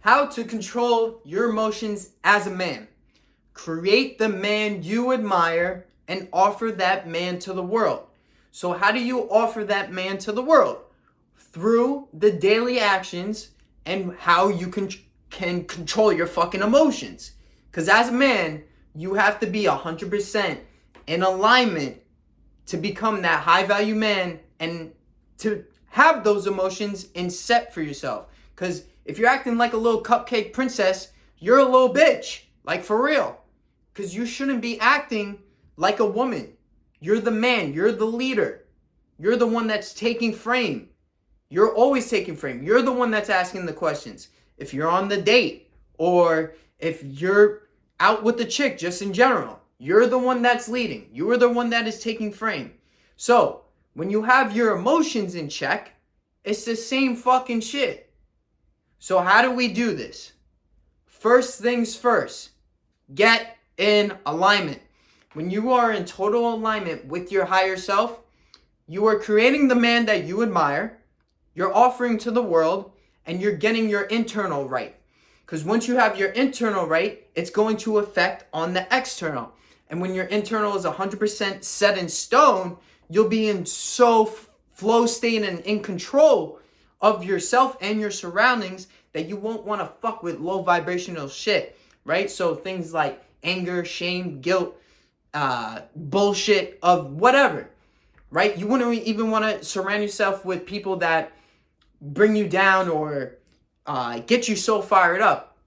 How to control your emotions as a man. Create the man you admire and offer that man to the world. So how do you offer that man to the world? Through the daily actions and how you can control your fucking emotions. Because as a man, you have to be 100% in alignment to become that high value man and to have those emotions in set for yourself. Because if you're acting like a little cupcake princess, you're a little bitch. Like, for real. Because you shouldn't be acting like a woman. You're the man. You're the leader. You're the one that's taking frame. You're always taking frame. You're the one that's asking the questions. If you're on the date or if you're out with the chick just in general, you're the one that's leading. You are the one that is taking frame. So when you have your emotions in check, it's the same fucking shit. So how do we do this? First things first, get in alignment. When you are in total alignment with your higher self, you are creating the man that you admire, you're offering to the world, and you're getting your internal right. Because once you have your internal right, it's going to affect on the external. And when your internal is 100% set in stone, you'll be in so flow state and in control of yourself and your surroundings that you won't want to fuck with low vibrational shit, right? So things like anger, shame, guilt, bullshit of whatever, right? You wouldn't even want to surround yourself with people that bring you down or get you so fired up.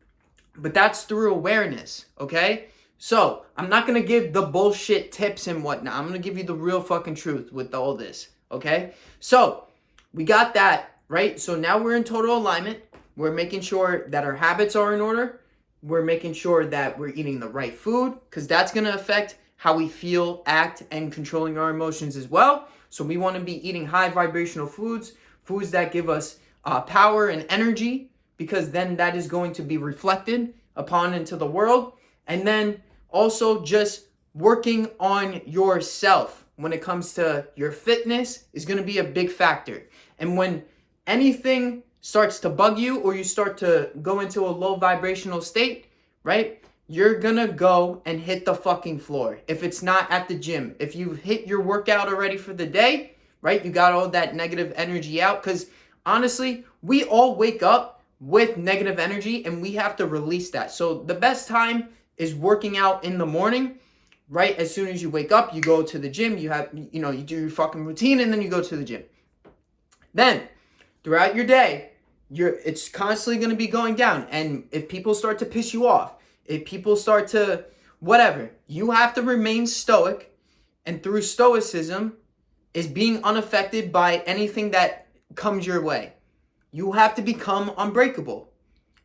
But that's through awareness, okay? So I'm not going to give the bullshit tips and whatnot. I'm going to give you the real fucking truth with all this, okay? So we got that, right? So now we're in total alignment. We're making sure that our habits are in order. We're making sure that we're eating the right food because that's going to affect how we feel, act, and controlling our emotions as well. So we want to be eating high vibrational foods, foods that give us power and energy, because then that is going to be reflected upon into the world. And then also just working on yourself when it comes to your fitness is going to be a big factor. And when anything starts to bug you or you start to go into a low vibrational state, right? You're going to go and hit the fucking floor. If it's not at the gym, if you've hit your workout already for the day, right? You got all that negative energy out, because honestly, we all wake up with negative energy and we have to release that. So the best time is working out in the morning, right? As soon as you wake up, you go to the gym, you do your fucking routine and then you go to the gym. Then throughout your day, it's constantly going to be going down. And if people start to piss you off, if people start to whatever, you have to remain stoic. And through stoicism is being unaffected by anything that comes your way. You have to become unbreakable.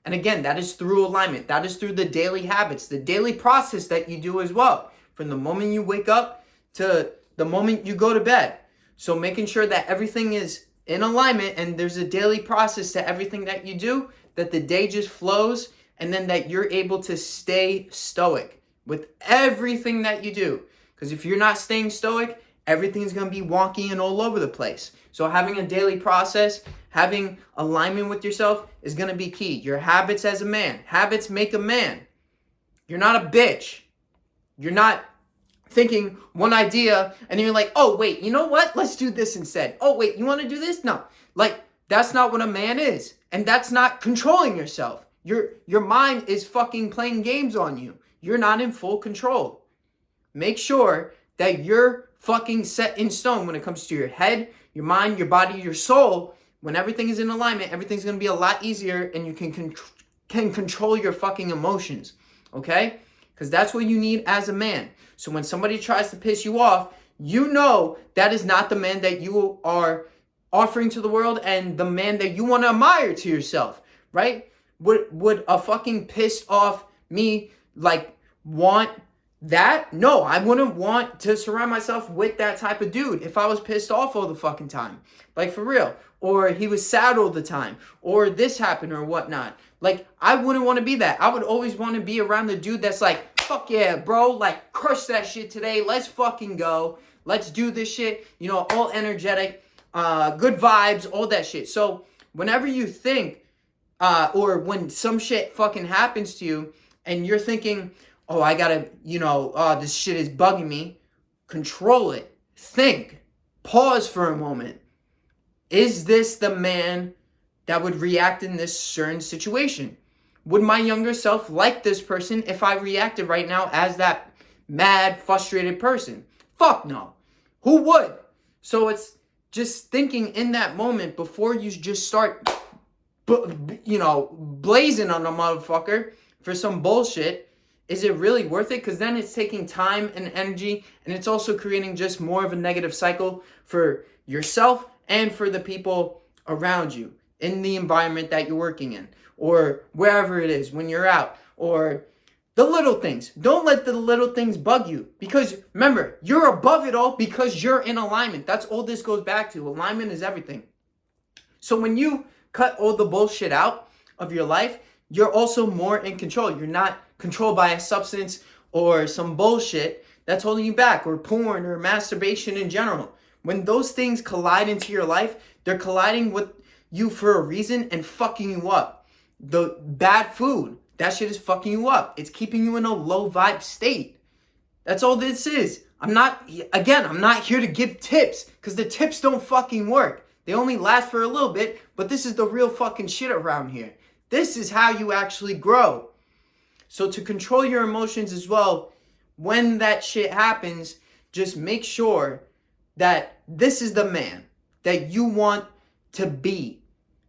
And again, that is through alignment. That is through the daily habits, the daily process that you do as well. From the moment you wake up to the moment you go to bed. So making sure that everything is in alignment and there's a daily process to everything that you do, that the day just flows, and then that you're able to stay stoic with everything that you do. Because if you're not staying stoic, everything's going to be wonky and all over the place. So having a daily process, having alignment with yourself is going to be key. Your habits as a man. Habits make a man. You're not a bitch. You're not thinking one idea and then you're like, oh, wait, you know what? Let's do this instead. Oh, wait, you want to do this? No. Like, that's not what a man is. And that's not controlling yourself. Your mind is fucking playing games on you. You're not in full control. Make sure that you're fucking set in stone when it comes to your head, your mind, your body, your soul. When everything is in alignment, everything's going to be a lot easier and you can control your fucking emotions, okay? Because that's what you need as a man. So when somebody tries to piss you off, you know that is not the man that you are offering to the world and the man that you want to admire to yourself, right? Would a fucking pissed off me like want that? No, I wouldn't want to surround myself with that type of dude if I was pissed off all the fucking time. Like, for real. Or he was sad all the time. Or this happened or whatnot. Like, I wouldn't want to be that. I would always want to be around the dude that's like, fuck yeah, bro. Like, crush that shit today. Let's fucking go. Let's do this shit. You know, all energetic, good vibes, all that shit. So whenever you think or when some shit fucking happens to you and you're thinking, oh, I gotta, this shit is bugging me. Control it. Think. Pause for a moment. Is this the man that would react in this certain situation? Would my younger self like this person if I reacted right now as that mad, frustrated person? Fuck no. Who would? So it's just thinking in that moment before you just start, blazing on a motherfucker for some bullshit. Is it really worth it? Because then it's taking time and energy, and it's also creating just more of a negative cycle for yourself and for the people around you in the environment that you're working in, or wherever it is when you're out, or the little things. Don't let the little things bug you, because remember, you're above it all because you're in alignment. That's all this goes back to. Alignment is everything. So when you cut all the bullshit out of your life, you're also more in control. You're not controlled by a substance or some bullshit that's holding you back, or porn or masturbation in general. When those things collide into your life, they're colliding with you for a reason and fucking you up. The bad food, that shit is fucking you up. It's keeping you in a low vibe state. That's all this is. I'm not here to give tips, because the tips don't fucking work. They only last for a little bit, but this is the real fucking shit around here. This is how you actually grow. So to control your emotions as well, when that shit happens, just make sure that this is the man that you want to be.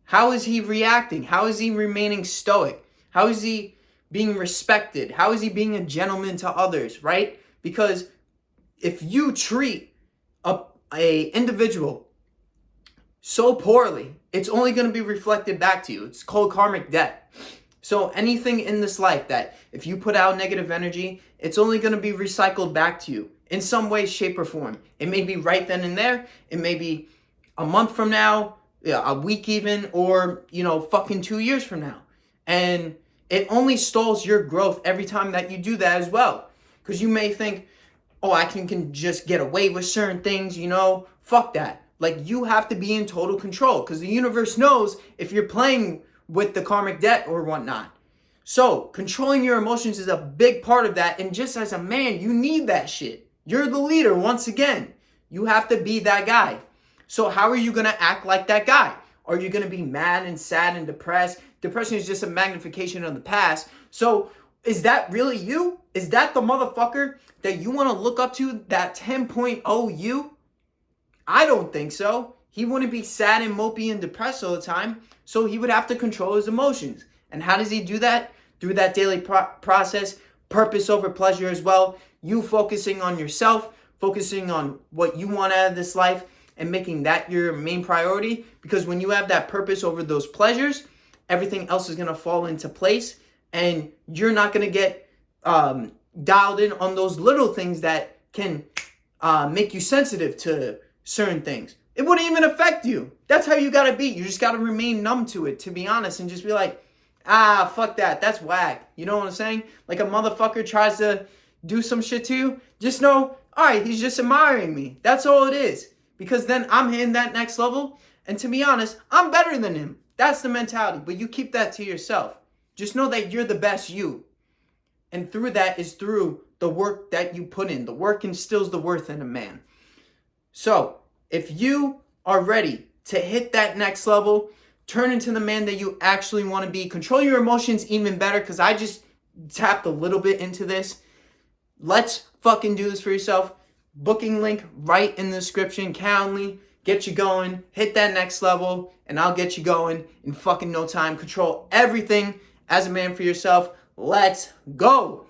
How is he reacting? How is he remaining stoic? How is he being respected? How is he being a gentleman to others, right? Because if you treat a individual so poorly, it's only going to be reflected back to you. It's called karmic debt. So anything in this life that if you put out negative energy, it's only going to be recycled back to you in some way, shape, or form. It may be right then and there. It may be a month from now, a week even, or, fucking 2 years from now. And it only stalls your growth every time that you do that as well. Because you may think, oh, I can just get away with certain things, fuck that. Like, you have to be in total control, because the universe knows if you're playing with the karmic debt or whatnot. So controlling your emotions is a big part of that. And just as a man, you need that shit. You're the leader. Once again, you have to be that guy. So how are you going to act like that guy? Are you going to be mad and sad and depressed? Depression is just a magnification of the past. So is that really you? Is that the motherfucker that you want to look up to, that 10.0 you? I don't think so. He wouldn't be sad and mopey and depressed all the time. So he would have to control his emotions. And how does he do that? Through that daily process, purpose over pleasure as well. You focusing on yourself, focusing on what you want out of this life, and making that your main priority. Because when you have that purpose over those pleasures, everything else is going to fall into place. And you're not going to get dialed in on those little things that can make you sensitive to certain things. It wouldn't even affect you. That's how you gotta be. You just gotta remain numb to it, to be honest, and just be like, fuck that. That's whack. You know what I'm saying? Like a motherfucker tries to do some shit to you, just know, all right, he's just admiring me. That's all it is. Because then I'm hitting that next level, and to be honest, I'm better than him. That's the mentality. But you keep that to yourself. Just know that you're the best you. And through that is through the work that you put in. The work instills the worth in a man. So, if you are ready to hit that next level, turn into the man that you actually want to be, control your emotions even better, because I just tapped a little bit into this. Let's fucking do this for yourself. Booking link right in the description. Calendly, get you going, hit that next level, and I'll get you going in fucking no time. Control everything as a man for yourself. Let's go.